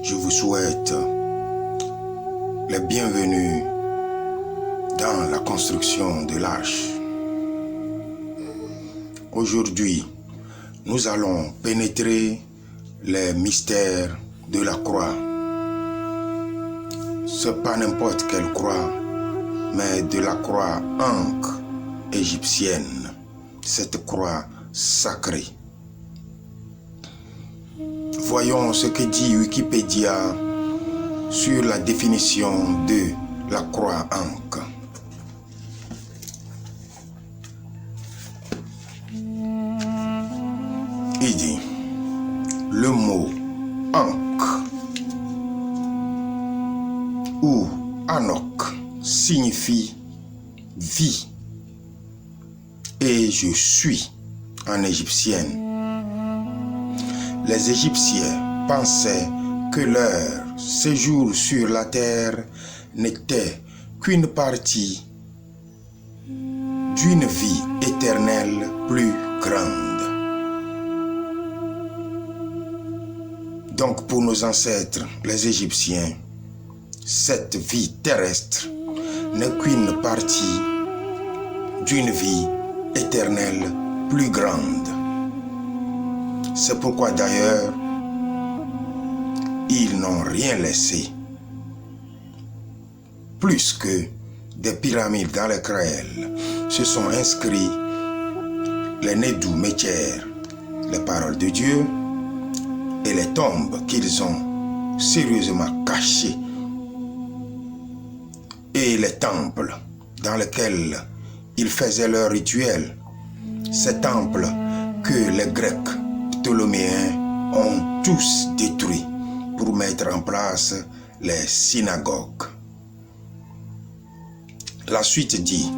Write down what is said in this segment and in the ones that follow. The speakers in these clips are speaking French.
Je vous souhaite les bienvenus dans la construction de l'arche. Aujourd'hui, nous allons pénétrer les mystères de la croix. Ce n'est pas n'importe quelle croix, mais de la croix ankh égyptienne, cette croix sacrée. Voyons ce que dit Wikipédia sur la définition de la croix ankh. Il dit, le mot ankh ou Anok signifie vie et je suis en égyptienne. Les Égyptiens pensaient que leur séjour sur la terre n'était qu'une partie d'une vie éternelle plus grande. Donc pour nos ancêtres, les Égyptiens, cette vie terrestre n'est qu'une partie d'une vie éternelle plus grande. C'est pourquoi d'ailleurs, ils n'ont rien laissé, plus que des pyramides dans lesquelles se sont inscrits les Nedou Métières, les paroles de Dieu, et les tombes qu'ils ont sérieusement cachées, et les temples dans lesquels ils faisaient leurs rituels, ces temples que les Grecs ptoléméens ont tous détruits pour mettre en place les synagogues. La suite dit,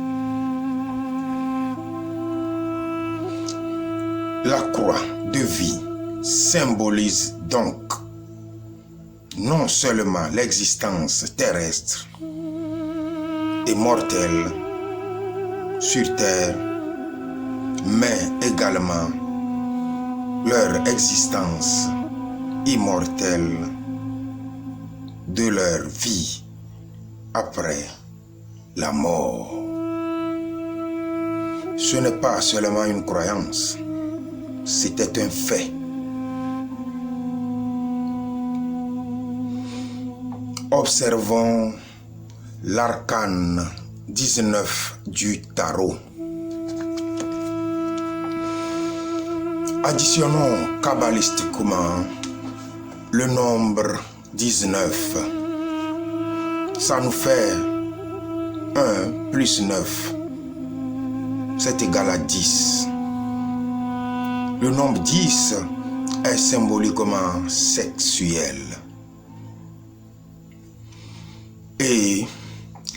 la croix de vie symbolise donc non seulement l'existence terrestre et mortelle sur terre, mais également leur existence immortelle de leur vie après la mort. Ce n'est pas seulement une croyance, c'était un fait. Observons l'arcane 19 du tarot. Additionnons kabbalistiquement le nombre 19. Ça nous fait 1 plus 9. C'est égal à 10. Le nombre 10 est symboliquement sexuel. Et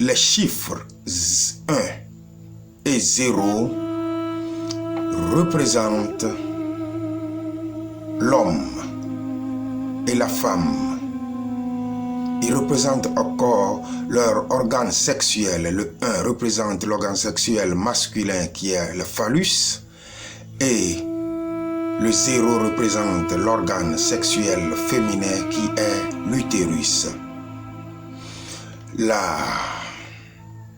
les chiffres 1 et 0 représentent l'homme et la femme. Ils représentent encore leur organe sexuel. Le 1 représente l'organe sexuel masculin qui est le phallus et le 0 représente l'organe sexuel féminin qui est l'utérus.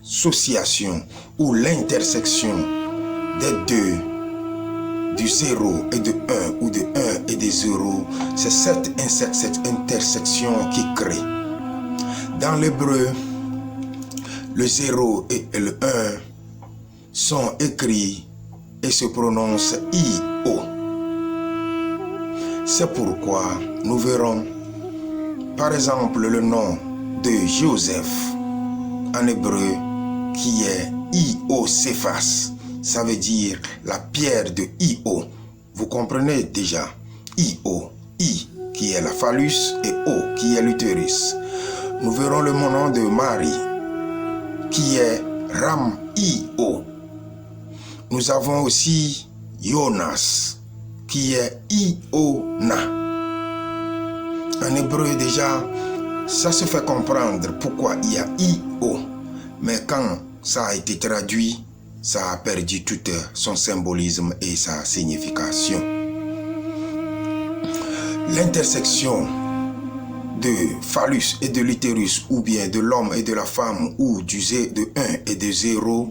L'association ou l'intersection des deux, du 0 et de 1 ou de 1 et de 0, c'est cette intersection qui crée. Dans l'hébreu, le 0 et le 1 sont écrits et se prononcent I-O. C'est pourquoi nous verrons par exemple le nom de Joseph en hébreu qui est I-O-Céphas. Ça veut dire la pierre de I-O. Vous comprenez déjà. I-O, I qui est la phallus et O qui est l'utérus. Nous verrons le nom de Marie qui est Ram-I-O. Nous avons aussi Jonas qui est I-O-Na. En hébreu déjà, ça se fait comprendre pourquoi il y a I-O. Mais quand ça a été traduit, ça a perdu tout son symbolisme et sa signification. L'intersection de phallus et de l'utérus, ou bien de l'homme et de la femme, ou de 1 et de 0,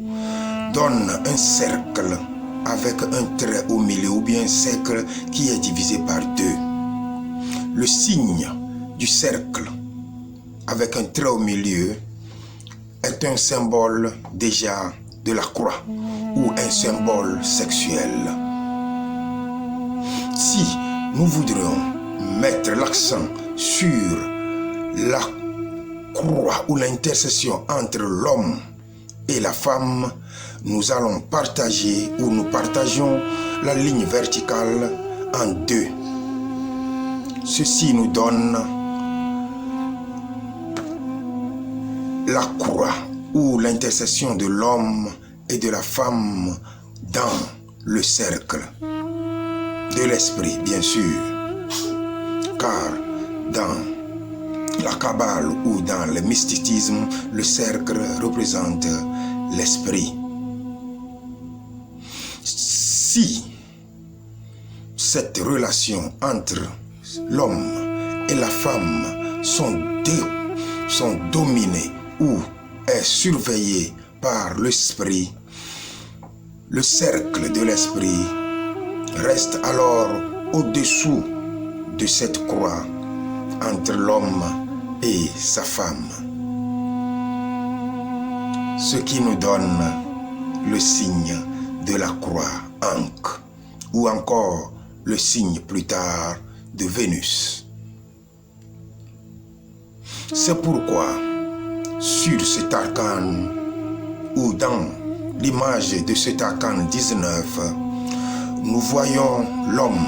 donne un cercle avec un trait au milieu, ou bien un cercle qui est divisé par 2. Le signe du cercle avec un trait au milieu est un symbole déjà de la croix ou un symbole sexuel. Si nous voudrions mettre l'accent sur la croix ou l'intercession entre l'homme et la femme, nous allons partager ou nous partageons la ligne verticale en 2. Ceci nous donne la croix ou l'intercession de l'homme et de la femme dans le cercle de l'esprit, bien sûr, car dans la Kabbale ou dans le mysticisme, le cercle représente l'esprit. Si cette relation entre l'homme et la femme sont dominées ou est surveillée par l'esprit, le cercle de l'esprit reste alors au-dessous de cette croix entre l'homme et sa femme, ce qui nous donne le signe de la croix Ankh, ou encore le signe plus tard de Vénus. C'est pourquoi sur cet arcane, ou dans l'image de cet arcane 19, nous voyons l'homme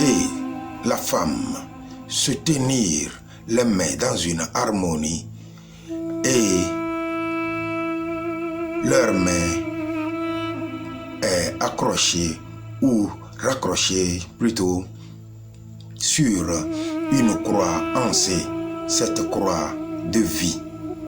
et la femme se tenir les mains dans une harmonie et leur main est accrochée ou raccrochée plutôt sur une croix en C, cette croix de vie.